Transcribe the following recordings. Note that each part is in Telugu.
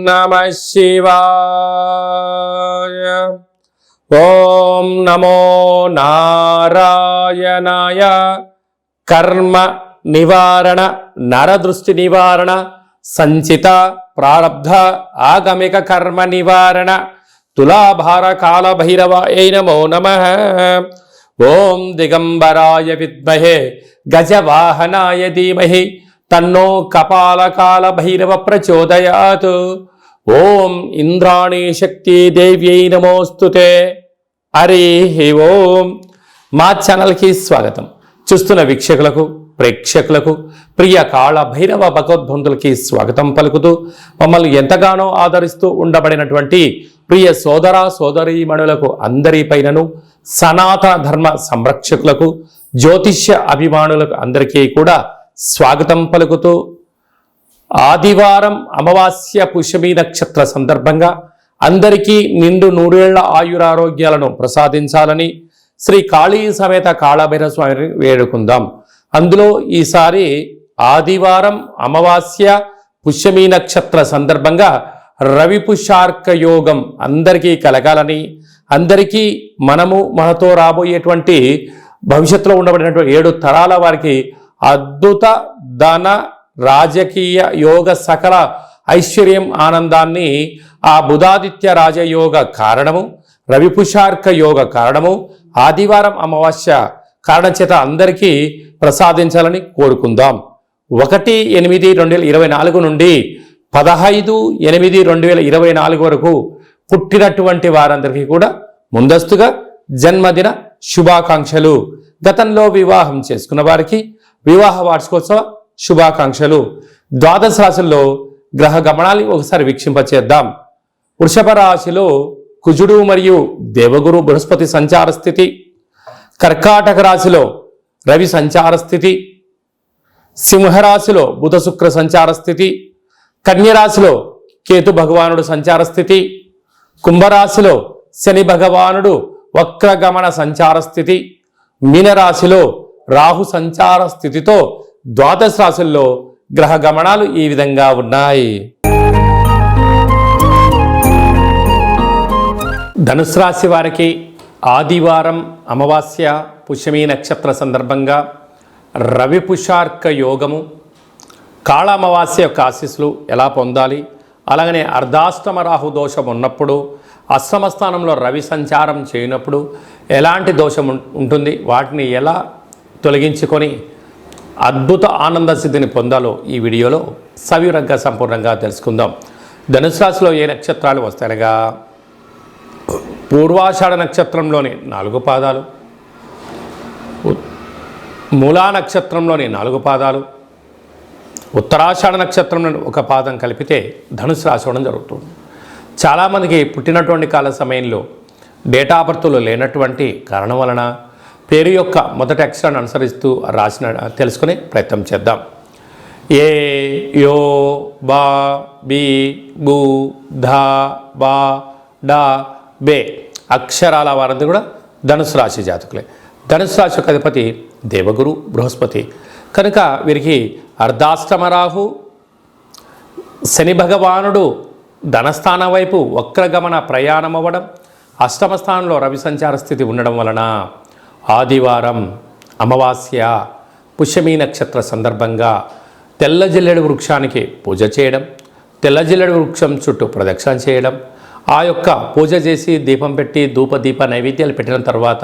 నమః శివాయ. ఓం నమో నారాయణాయ. కర్మ నివారణ, నరదృష్టి నివారణ, సంచిత ప్రారబ్ధ ఆగమిక కర్మ నివారణ, తులాభార కాల భైరవాయ నమో నమః. ఓం దిగంబరాయ విద్మహే గజవాహనాయ ధీమహి తన్నో కపాలకాల భైరవ ప్రచోదయాత్. ఓం ఇంద్రాణీ శక్తి దేవ్యై నమోస్తుతే. హరి ఓం. మా ఛానల్కి స్వాగతం. చూస్తున్న వీక్షకులకు, ప్రేక్షకులకు, ప్రియ కాళ భైరవ భగవద్బంధులకి స్వాగతం పలుకుతూ, మమ్మల్ని ఎంతగానో ఆదరిస్తూ ఉండబడినటువంటి ప్రియ సోదర సోదరీమణులకు అందరిపైనను, సనాతన ధర్మ సంరక్షకులకు, జ్యోతిష్య అభిమానులకు అందరికీ కూడా స్వాగతం పలుకుతూ, ఆదివారం అమావాస్య పుష్యమి నక్షత్ర సందర్భంగా అందరికీ నిండు నూరేళ్ల ఆయురారోగ్యాలను ప్రసాదించాలని శ్రీ కాళీ సమేత కాళభైరవ స్వామిని వేడుకుందాం. అందులో ఈసారి ఆదివారం అమావాస్య పుష్యమి నక్షత్ర సందర్భంగా రవి పుష్యార్క యోగం అందరికీ కలగాలని, అందరికీ మనతో రాబోయేటువంటి భవిష్యత్తులో ఉండబడినటువంటి 7 తరాల వారికి అద్భుత ధన రాజకీయ యోగ సకల ఐశ్వర్యం ఆనందాన్ని ఆ బుధాదిత్య రాజయోగ కారణము, రవిపుషార్క యోగ కారణము, ఆదివారం అమావాస్య కారణం చేత అందరికీ ప్రసాదించాలని కోరుకుందాం. 1/8/2024 నుండి 15/8/2024 వరకు పుట్టినటువంటి వారందరికీ కూడా ముందస్తుగా జన్మదిన శుభాకాంక్షలు. గతంలో వివాహం చేసుకున్న వారికి వివాహ వార్షికోత్సవ శుభాకాంక్షలు. ద్వాదశ రాశుల్లో గ్రహ గమనాన్ని ఒకసారి వీక్షింపచేద్దాం. వృషభ రాశిలో కుజుడు మరియు దేవగురు బృహస్పతి సంచార స్థితి, కర్కాటక రాశిలో రవి సంచార స్థితి, సింహరాశిలో బుధ శుక్ర సంచార స్థితి, కన్యరాశిలో కేతు భగవానుడు సంచార స్థితి, కుంభరాశిలో శని భగవానుడు వక్రగమన సంచార స్థితి, మీనరాశిలో రాహు సంచార స్థితితో ద్వాదశ రాశుల్లో గ్రహ గమనాలు ఈ విధంగా ఉన్నాయి. ధనుసు రాశి వారికి ఆదివారం అమావాస్య పుష్యమి నక్షత్ర సందర్భంగా రవి పుషార్క యోగము, కాళ అమావాస్య యొక్క ఆశీస్సులు ఎలా పొందాలి, అలాగనే అర్ధాష్టమ రాహు దోషం ఉన్నప్పుడు, అష్టమ స్థానంలో రవి సంచారం చేయనప్పుడు ఎలాంటి దోషం ఉంటుంది, వాటిని ఎలా తొలగించుకొని అద్భుత ఆనంద సిద్ధిని పొందాలో ఈ వీడియోలో సవివరంగా సంపూర్ణంగా తెలుసుకుందాం. ధనుసు రాశిలో ఏ నక్షత్రాలు వస్తాయనగా పూర్వాషాఢ నక్షత్రంలోని 4 పాదాలు, మూలా నక్షత్రంలోని 4 పాదాలు, ఉత్తరాషాఢ నక్షత్రంలోని 1 పాదం కలిపితే ధనుసు రాశి అవడం జరుగుతుంది. చాలామందికి పుట్టినటువంటి కాల సమయంలో డేటా ఆఫ్ బర్త్లో లేనటువంటి కారణం వలన పేరు యొక్క మొదటి అక్షరాన్ని అనుసరిస్తూ రాసిన తెలుసుకునే ప్రయత్నం చేద్దాం. ఏ, యో, బా, బి, బు, ధా, బా, డా, బే అక్షరాల వారందరూ కూడా ధనుసు రాశి జాతకులే. ధనుసు రాశి యొక్క అధిపతి దేవగురు బృహస్పతి కనుక వీరికి అర్ధాష్టమ రాహు, శని భగవానుడు ధనస్థానం వైపు వక్రగమన ప్రయాణం అవ్వడం, అష్టమ స్థానంలో రవి సంచార స్థితి ఉండడం వలన ఆదివారం అమావాస్య పుష్యమి నక్షత్ర సందర్భంగా తెల్ల జిల్లెడు వృక్షానికి పూజ చేయడం, తెల్ల జిల్లెడు వృక్షం చుట్టూ ప్రదక్షిణ చేయడం, ఆ యొక్క పూజ చేసి దీపం పెట్టి ధూపదీప నైవేద్యాలు పెట్టిన తర్వాత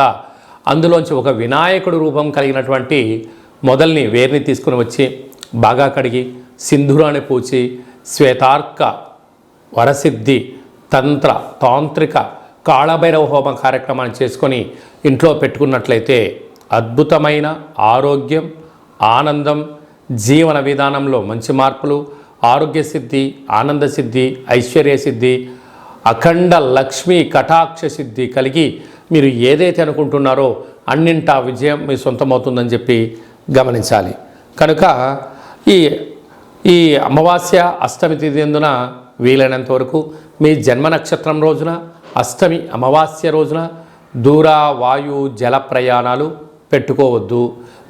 అందులోంచి ఒక వినాయకుడు రూపం కలిగినటువంటి మొదల్ని వేరుని తీసుకుని వచ్చి బాగా కడిగి సింధూరాన్ని పూచి శ్వేతార్క వరసిద్ధి తంత్ర తాంత్రిక కాళభైరవ హోమ కార్యక్రమాన్ని చేసుకొని ఇంట్లో పెట్టుకున్నట్లయితే అద్భుతమైన ఆరోగ్యం, ఆనందం, జీవన విధానంలో మంచి మార్పులు, ఆరోగ్య సిద్ధి, ఆనంద సిద్ధి, ఐశ్వర్య సిద్ధి, అఖండ లక్ష్మీ కటాక్ష సిద్ధి కలిగి మీరు ఏదైతే అనుకుంటున్నారో అన్నింటా విజయం మీ సొంతమవుతుందని చెప్పి గమనించాలి. కనుక ఈ అమావాస్య అష్టమి తిథి ఎందున వీలైనంత వరకు మీ జన్మ నక్షత్రం రోజున, అష్టమి అమావాస్య రోజున దూర వాయు జల ప్రయాణాలు పెట్టుకోవద్దు.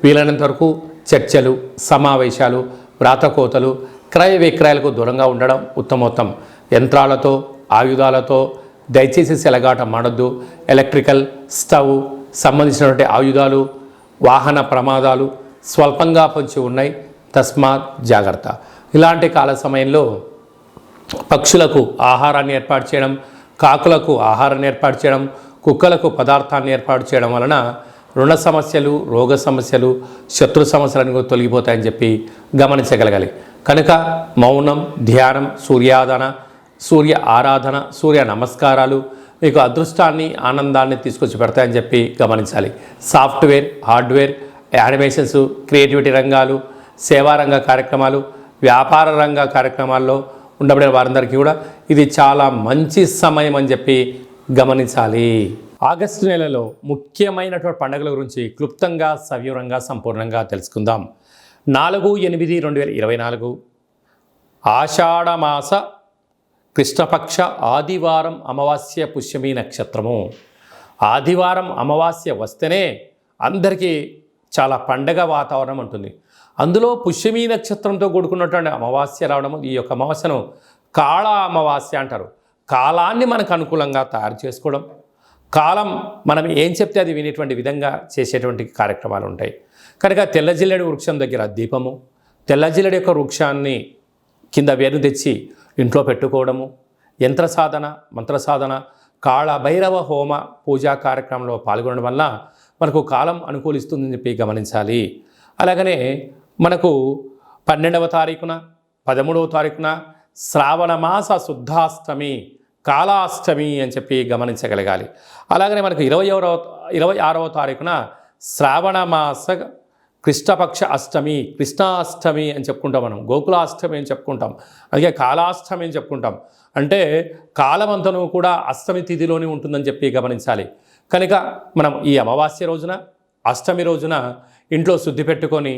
వీలైనంత వరకు చర్చలు, సమావేశాలు, వ్రాతకోతలు, క్రయ విక్రయాలకు దూరంగా ఉండడం ఉత్తమోత్తం. యంత్రాలతో ఆయుధాలతో దయచేసి సెలగాటం ఆడొద్దు. ఎలక్ట్రికల్ స్టవ్ సంబంధించినటువంటి ఆయుధాలు, వాహన ప్రమాదాలు స్వల్పంగా పొంచి ఉన్నాయి. తస్మాత్ జాగ్రత్త. ఇలాంటి కాల సమయంలో పక్షులకు ఆహారాన్ని ఏర్పాటు చేయడం, కాకులకు ఆహారాన్ని ఏర్పాటు చేయడం, కుక్కలకు పదార్థాన్ని ఏర్పాటు చేయడం వలన రుణ సమస్యలు, రోగ సమస్యలు, శత్రు సమస్యలను తొలగిపోతాయని చెప్పి గమనించగలగాలి. కనుక మౌనం, ధ్యానం, సూర్య ఆరాధన, సూర్య నమస్కారాలు మీకు అదృష్టాన్ని, ఆనందాన్ని తీసుకొచ్చి పెడతాయని చెప్పి గమనించాలి. సాఫ్ట్వేర్, హార్డ్వేర్, యానిమేషన్స్, క్రియేటివిటీ రంగాలు, సేవారంగ కార్యక్రమాలు, వ్యాపార రంగ కార్యక్రమాల్లో ఉండబడిన వారందరికీ కూడా ఇది చాలా మంచి సమయం అని చెప్పి గమనించాలి. ఆగస్టు నెలలో ముఖ్యమైనటువంటి పండుగల గురించి క్లుప్తంగా, సవివరంగా, సంపూర్ణంగా తెలుసుకుందాం. 4/8/2024 ఆషాఢమాస కృష్ణపక్ష ఆదివారం అమావాస్య పుష్యమి నక్షత్రము. ఆదివారం అమావాస్య వస్తేనే అందరికీ చాలా పండగ వాతావరణం ఉంటుంది. అందులో పుష్యమి నక్షత్రంతో కూడుకున్నటువంటి అమావాస్య రావడము, ఈ యొక్క అమావాస్యను కాళ అమావాస్య అంటారు. కాలాన్ని మనకు అనుకూలంగా తయారు చేసుకోవడం, కాలం మనం ఏం చెప్తే అది వినేటువంటి విధంగా చేసేటువంటి కార్యక్రమాలు ఉంటాయి. కనుక తెల్ల జిల్లెడు వృక్షం దగ్గర దీపము, తెల్ల జిల్లెడు యొక్క వృక్షాన్ని కింద వేరు తెచ్చి ఇంట్లో పెట్టుకోవడము, యంత్ర సాధన, మంత్ర సాధన, కాళ భైరవ హోమ పూజా కార్యక్రమంలో పాల్గొనడం వల్ల మనకు కాలం అనుకూలిస్తుందని చెప్పి గమనించాలి. అలాగనే మనకు 12వ తారీఖున, 13వ తారీఖున శ్రావణ మాస శుద్ధాష్టమి, కాళాష్టమి అని చెప్పి గమనించగలగాలి. అలాగనే మనకు 26వ తారీఖున శ్రావణ మాస కృష్ణపక్ష అష్టమి, కృష్ణాష్టమి అని చెప్పుకుంటాం. మనం గోకులాష్టమి అని చెప్పుకుంటాం, అలాగే కాళాష్టమి అని చెప్పుకుంటాం. అంటే కాలమంతను కూడా అష్టమి తిథిలోనే ఉంటుందని చెప్పి గమనించాలి. కనుక మనం ఈ అమావాస్య రోజున, అష్టమి రోజున ఇంట్లో శుద్ధి పెట్టుకొని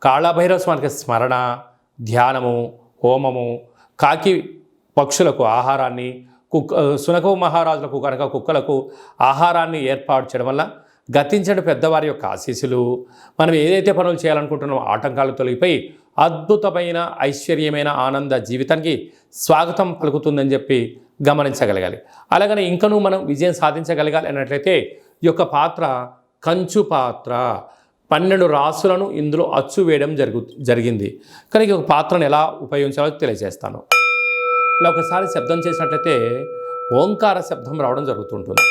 కాళభైరవ స్వామికి స్మరణ, ధ్యానము, హోమము, కాకి పక్షులకు ఆహారాన్ని, సునక మహారాజులకు కనుక కుక్కలకు ఆహారాన్ని ఏర్పాటు చేయడం వల్ల గతించిన పెద్దవారి యొక్క ఆశీస్సులు, మనం ఏదైతే పనులు చేయాలనుకుంటున్నామో ఆటంకాలు తొలగిపోయి అద్భుతమైన ఐశ్వర్యమైన ఆనంద జీవితానికి స్వాగతం పలుకుతుందని చెప్పి గమనించగలగాలి. అలాగనే ఇంకనూ మనం విజయం సాధించగలగాలి అన్నట్లయితే ఈ యొక్క పాత్ర కంచు పాత్ర, 12 రాసులను ఇందులో అచ్చు వేయడం జరిగింది. కనుక ఒక పాత్రను ఎలా ఉపయోగించాలో తెలియజేస్తాను. ఇలా ఒకసారి శబ్దం చేసినట్లయితే ఓంకార శబ్దం రావడం జరుగుతుంటుంది.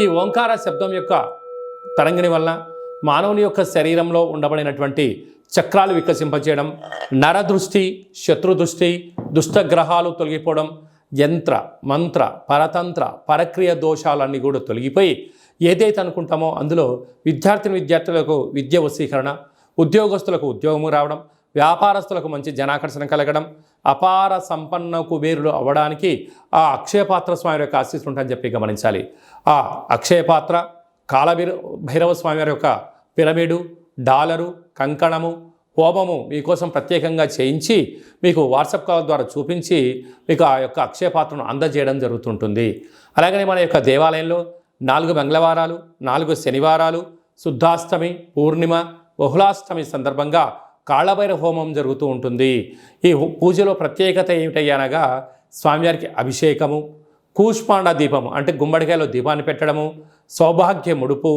ఈ ఓంకార శబ్దం యొక్క తరంగిణి వల్ల మానవుని యొక్క శరీరంలో ఉండబడినటువంటి చక్రాలు వికసింపచేయడం, నరదృష్టి, శత్రుదృష్టి, దుష్టగ్రహాలు తొలగిపోవడం, యంత్ర, మంత్ర, పరతంత్ర, పరక్రియ దోషాలన్నీ కూడా తొలగిపోయి ఏదైతే అనుకుంటామో అందులో విద్యార్థులకు విద్య వశీకరణ, ఉద్యోగస్తులకు ఉద్యోగము రావడం, వ్యాపారస్తులకు మంచి జనాకర్షణ కలగడం, అపార సంపన్న కుబేరులు అవ్వడానికి ఆ అక్షయపాత్ర స్వామి యొక్క ఆశీస్సులు ఉంటాయని చెప్పి గమనించాలి. ఆ అక్షయపాత్ర, భైరవ స్వామి వారి యొక్క పిరమిడు, డాలరు, కంకణము, హోమము మీకోసం ప్రత్యేకంగా చేయించి మీకు వాట్సాప్ కాల్ ద్వారా చూపించి మీకు ఆ యొక్క అక్షయపాత్రను అందజేయడం జరుగుతుంటుంది. అలాగనే మన యొక్క దేవాలయంలో 4 మంగళవారాలు, 4 శనివారాలు, శుద్ధాష్టమి, పూర్ణిమ, బహుళాష్టమి సందర్భంగా కాళభైరవ హోమం జరుగుతూ ఉంటుంది. ఈ పూజలో ప్రత్యేకత ఏమిటయ్యనగా స్వామివారికి అభిషేకము, కూష్మాండ దీపము అంటే గుమ్మడికాయలో దీపాన్ని పెట్టడము, సౌభాగ్య ముడుపు,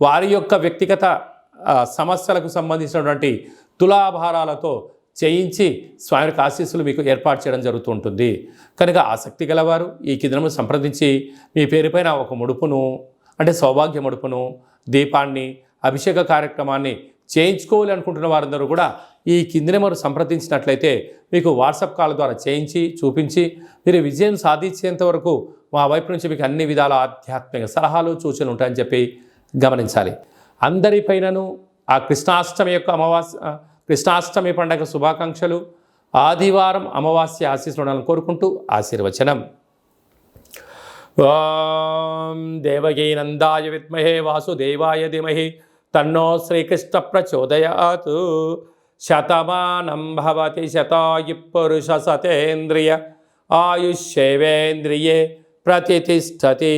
వారి యొక్క వ్యక్తిగత సమస్యలకు సంబంధించినటువంటి తులాభారాలతో చేయించి స్వామివారికి ఆశీస్సులు మీకు ఏర్పాటు చేయడం జరుగుతూ ఉంటుంది. కనుక ఆసక్తి గలవారు ఈ కిందము సంప్రదించి మీ పేరుపైన ఒక ముడుపును అంటే సౌభాగ్య ముడుపును, దీపాన్ని, అభిషేక కార్యక్రమాన్ని చేయించుకోవాలి అనుకుంటున్న వారందరూ కూడా ఈ కిందనే మనం సంప్రదించినట్లయితే మీకు వాట్సాప్ కాల్ ద్వారా చేయించి చూపించి మీరు విజయం సాధించేంత వరకు మా వైపు నుంచి మీకు అన్ని విధాల ఆధ్యాత్మిక సలహాలు, సూచనలు ఉంటాయని చెప్పి గమనించాలి. అందరిపైనను ఆ కృష్ణాష్టమి పండుగ శుభాకాంక్షలు. ఆదివారం అమావాస్య ఆశీస్సులను కోరుకుంటూ ఆశీర్వచనం. ఓం దేవకీ నందాయ విద్మహే వాసుదేవాయ ధీమహి తన్నో శ్రీకృష్ణ ప్రచోదయాత్. శతమానం భవతి శతాయు పురుష సతేంద్రియ ఆయుష్యేవేంద్రియే ప్రతిష్టతి.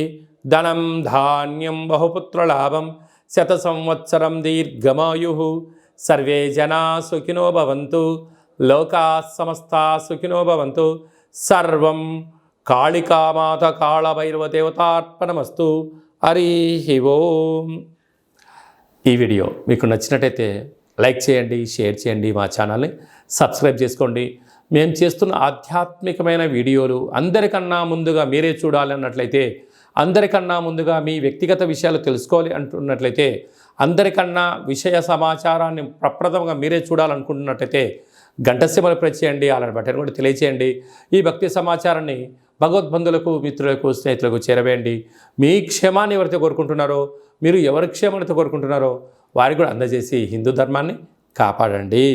ధనం ధాన్యం బహుపుత్రలాభం శత సంవత్సరం దీర్ఘమాయుః. సర్వే జనా సుఖినో భవంతు. లోకా సమస్తా సుఖినో భవంతు. సర్వం కాళికామాత కాళభైరవదేవతార్పణమస్తు. హరి ఓం. ఈ వీడియో మీకు నచ్చినట్టయితే లైక్ చేయండి, షేర్ చేయండి, మా ఛానల్ని సబ్స్క్రైబ్ చేసుకోండి. మేము చేస్తున్న ఆధ్యాత్మికమైన వీడియోలు అందరికన్నా ముందుగా మీరే చూడాలి అన్నట్లయితే, అందరికన్నా ముందుగా మీ వ్యక్తిగత విషయాలు తెలుసుకోవాలి అంటున్నట్లయితే, అందరికన్నా విషయ సమాచారాన్ని ప్రప్రథమంగా మీరే చూడాలనుకుంటున్నట్లయితే గంట సింబల్ ప్రెస్ చేయండి, అలాంటి బటన్ కూడా తెలియచేయండి. ఈ భక్తి సమాచారాన్ని భగవద్బంధులకు, మిత్రులకు, స్నేహితులకు చేరవేయండి. మీ క్షేమాన్ని ఎవరైతే కోరుకుంటున్నారో, మీరు ఎవరి క్షేమాన్ని కోరుకుంటున్నారో వారికి కూడా అందజేసి హిందూ ధర్మాన్ని కాపాడండి.